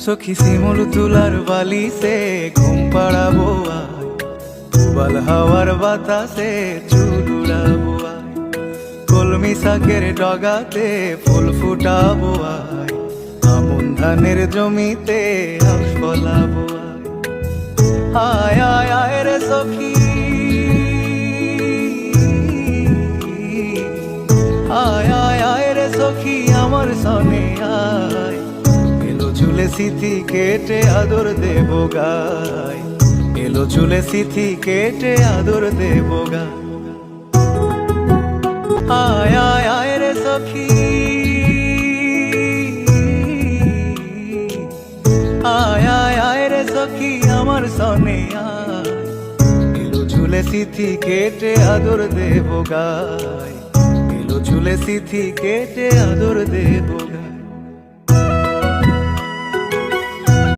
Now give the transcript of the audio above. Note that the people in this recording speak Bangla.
সখী শিমুল তুলার বালিতে ঘুম পাড়াবো আয়, উবাল হাওয়ার বাতাসে চুল উড়াবো আয়, কলমি শাকের ডগাতে ফুল ফুটাবো আয়, আমন ধানের জমিতে আউশ ফলাবো আয়। আয় আয় আয় রে সখী, আয় আয় আয় রে সখী আমার সনে আয়, এলো চুলে সিথি কেটে আদর দেব গায়, এলো চুলে সিথি কেটে আদর দেব গায়। আয় আয় আয় রে সখী, আয় আয় আয় রে সখী আমার সনে আয়, এলো চুলে সিথি কেটে আদর দেব গায়, এলো চুলে সিথি কেটে আদর দেব।